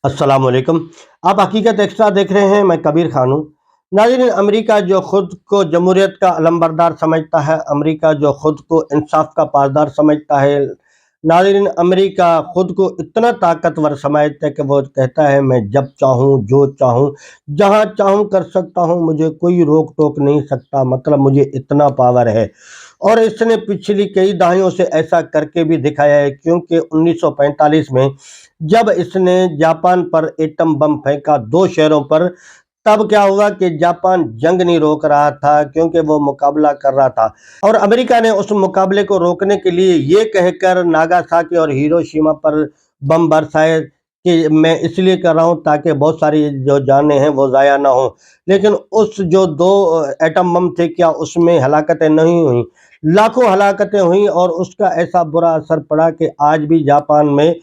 अस्सलाम वालेकुम। आप हकीकत एक्स्ट्रा देख रहे हैं। मैं कबीर खान हूँ। नाज़रीन, अमेरिका जो खुद को जमहूरियत का अलंबरदार समझता है, अमेरिका जो खुद को इंसाफ का पासदार समझता है, नाज़रीन अमेरिका खुद को इतना ताकतवर समझता है कि वो कहता है मैं जब चाहूँ, जो चाहूँ, जहाँ चाहूँ कर सकता हूँ, मुझे कोई रोक टोक नहीं सकता। मतलब मुझे इतना पावर है। और इसने पिछली कई दहाइयों से ऐसा करके भी दिखाया है, क्योंकि 1945 में जब इसने जापान पर एटम बम फेंका 2 शहरों पर, तब क्या हुआ कि जापान जंग नहीं रोक रहा था, क्योंकि वो मुकाबला कर रहा था। और अमेरिका ने उस मुकाबले को रोकने के लिए ये कहकर नागासाकी और हिरोशिमा पर बम बरसाए कि मैं इसलिए कर रहा हूँ ताकि बहुत सारी जो जानें हैं वो ज़ाया ना हो। लेकिन उस जो 2 एटम बम थे, क्या उसमें हलाकतें नहीं हुई? लाखों हलाकतें हुई और उसका ऐसा बुरा असर पड़ा कि आज भी जापान में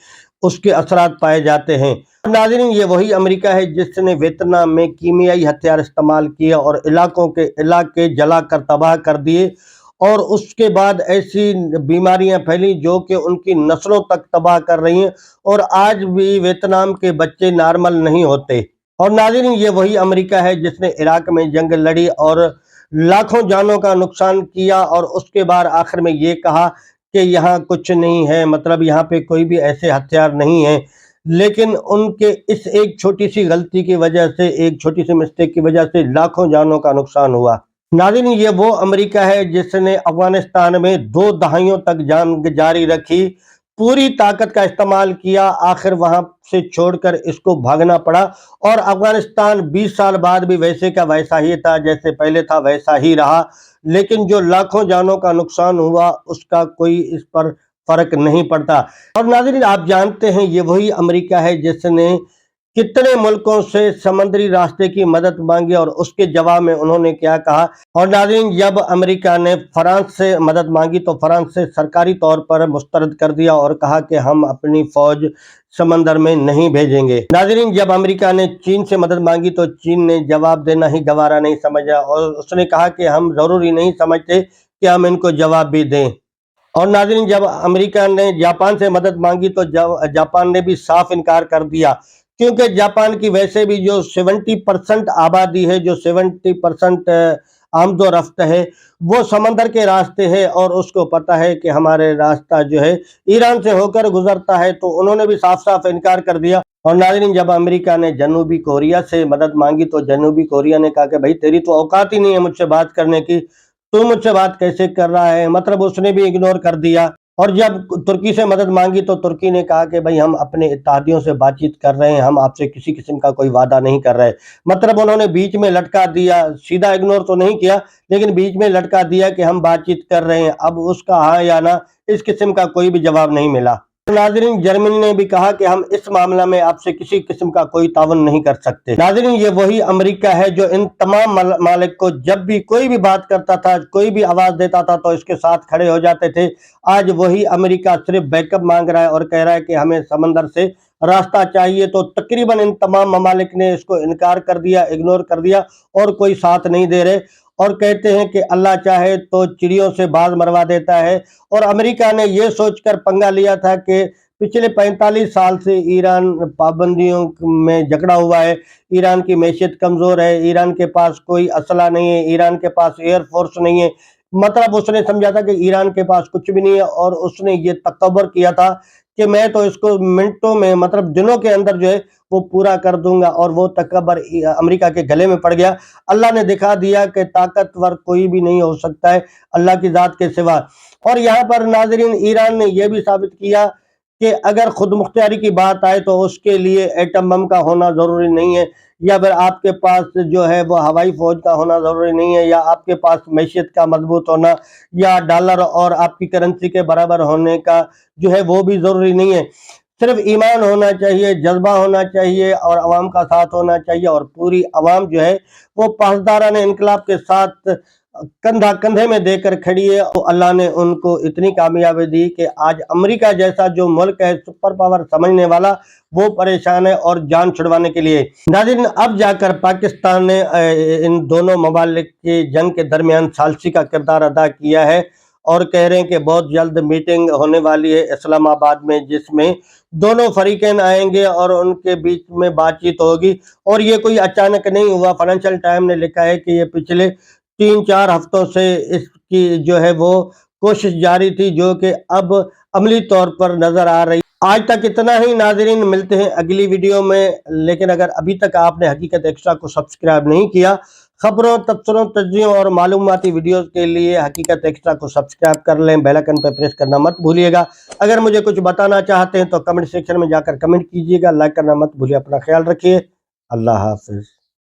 उसके असरात पाए जाते हैं। नाज़रीन, ये वही अमेरिका है जिसने वियतनाम में कीमियाई हथियार इस्तेमाल किए और इलाकों के इलाके जलाकर तबाह कर दिए, और उसके बाद ऐसी बीमारियां फैली जो कि उनकी नस्लों तक तबाह कर रही हैं, और आज भी वियतनाम के बच्चे नॉर्मल नहीं होते। और नाज़रीन, ये वही अमेरिका है जिसने इराक में जंग लड़ी और लाखों जानों का नुकसान किया, और उसके बाद आखिर में ये कहा कि यहाँ कुछ नहीं है, मतलब यहाँ पे कोई भी ऐसे हथियार नहीं है। लेकिन उनके इस एक छोटी सी गलती की वजह से, एक छोटी सी मिस्टेक की वजह से लाखों जानों का नुकसान हुआ। नाज़रीन, ये वो अमेरिका है जिसने अफगानिस्तान में 2 दहाइयों तक जंग जारी रखी, पूरी ताकत का इस्तेमाल किया, आखिर वहां से छोड़कर इसको भागना पड़ा। और अफगानिस्तान 20 साल बाद भी वैसे का वैसा ही था, जैसे पहले था वैसा ही रहा। लेकिन जो लाखों जानों का नुकसान हुआ उसका कोई इस पर फर्क नहीं पड़ता। और नाज़रीन, आप जानते हैं ये वही अमेरिका है जिसने कितने मुल्कों से समुद्री रास्ते की मदद मांगी और उसके जवाब में उन्होंने क्या कहा। और नाज़रीन, जब अमेरिका ने फ्रांस से मदद मांगी तो फ्रांस से सरकारी तौर पर मुस्तरद कर दिया और कहा कि हम अपनी फौज समंदर में नहीं भेजेंगे। नाज़रीन, जब अमेरिका ने चीन से मदद मांगी तो चीन ने जवाब देना ही गवारा नहीं समझा, और उसने कहा कि हम ज़रूरी नहीं समझते कि हम इनको जवाब भी दें। और नाज़रीन, जब अमेरिका ने जापान से मदद मांगी तो जापान ने भी साफ इनकार कर दिया, क्योंकि जापान की वैसे भी जो 70% आबादी है, जो 70% आमदो-रफ्त है, वो समंदर के रास्ते है, और उसको पता है कि हमारे रास्ता जो है ईरान से होकर गुजरता है, तो उन्होंने भी साफ-साफ इनकार कर दिया। और नाज़रीन, जब अमेरिका ने जनूबी कोरिया से मदद मांगी तो जनूबी कोरिया ने कहा कि भाई तेरी तो औकात ही नहीं है मुझसे बात करने की, तू मुझसे बात कैसे कर रहा है, मतलब उसने भी इग्नोर कर दिया। और जब तुर्की से मदद मांगी तो तुर्की ने कहा कि भाई हम अपने इत्तेहादियों से बातचीत कर रहे हैं, हम आपसे किसी किस्म का कोई वादा नहीं कर रहे। मतलब उन्होंने बीच में लटका दिया, सीधा इग्नोर तो नहीं किया, लेकिन बीच में लटका दिया कि हम बातचीत कर रहे हैं। अब उसका हाँ या ना इस किस्म का कोई भी जवाब नहीं मिला। नाज़रीन, जर्मनी ने भी कहा कि हम इस मामला में आपसे किसी किस्म का कोई ताउन नहीं कर सकते। नाज़रीन, ये वही अमेरिका है जो इन तमाम मालिक को जब भी कोई भी बात करता था, कोई भी आवाज देता था तो इसके साथ खड़े हो जाते थे। आज वही अमेरिका सिर्फ बैकअप मांग रहा है और कह रहा है कि हमें समंदर से रास्ता चाहिए, तो तकरीबन इन तमाम ममालिक ने इसको इनकार कर दिया, इग्नोर कर दिया, और कोई साथ नहीं दे रहे, और कहते हैं कि अल्लाह चाहे तो चिड़ियों से बाज मरवा देता है। और अमेरिका ने यह सोचकर पंगा लिया था कि पिछले 45 साल से ईरान पाबंदियों में जकड़ा हुआ है, ईरान की मैशियत कमज़ोर है, ईरान के पास कोई असला नहीं है, ईरान के पास एयर फोर्स नहीं है। मतलब उसने समझा था कि ईरान के पास कुछ भी नहीं है, और उसने ये तकबर किया था कि मैं तो इसको मिनटों में, मतलब दिनों के अंदर जो है वो पूरा कर दूंगा, और वो तकबर अमेरिका के गले में पड़ गया। अल्लाह ने दिखा दिया कि ताकतवर कोई भी नहीं हो सकता है अल्लाह की ज़ात के सिवा। और यहाँ पर नाज़रीन, ईरान ने यह भी साबित किया कि अगर खुद मुख्तियारी की बात आए तो उसके लिए एटम बम का होना ज़रूरी नहीं है, या फिर आपके पास जो है वो हवाई फौज का होना ज़रूरी नहीं है, या आपके पास मैशियत का मजबूत होना, या डॉलर और आपकी करेंसी के बराबर होने का जो है वो भी ज़रूरी नहीं है। सिर्फ ईमान होना चाहिए, जज्बा होना चाहिए, और अवाम का साथ होना चाहिए, और पूरी अवाम जो है वो पासदाराने इनकलाब के साथ कंधा कंधे में देकर खड़ी है। तो अल्लाह ने उनको इतनी कामयाबी दी कि आज अमेरिका जैसा जो मुल्क है, सुपर पावर समझने वाला, वो परेशान है और जान छुड़वाने के लिए। नाज़रीन, अब जाकर पाकिस्तान ने इन दोनों ममालिक की जंग के दरमियान सालसी का किरदार अदा किया है, اور کہہ رہے ہیں کہ بہت جلد میٹنگ ہونے والی ہے اسلام آباد میں، جس میں دونوں فریقین آئیں گے اور ان کے بیچ میں بات چیت ہوگی۔ اور یہ کوئی اچانک نہیں ہوا، فائنینشل ٹائم نے لکھا ہے کہ یہ پچھلے 3-4 ہفتوں سے اس کی جو ہے وہ کوشش جاری تھی، جو کہ اب عملی طور پر نظر آ رہی۔ آج تک اتنا ہی ناظرین، ملتے ہیں اگلی ویڈیو میں، لیکن اگر ابھی تک آپ نے حقیقت ایکسٹرا کو سبسکرائب نہیں کیا، خبروں، تبصروں، تجزیوں اور معلوماتی ویڈیوز کے لیے حقیقت ایکسٹرا کو سبسکرائب کر لیں، بیل آئکن پہ پریس کرنا مت بھولیے گا۔ اگر مجھے کچھ بتانا چاہتے ہیں تو کمنٹ سیکشن میں جا کر کمنٹ کیجیے گا، لائک کرنا مت بھولیے۔ اپنا خیال رکھیے، اللہ حافظ۔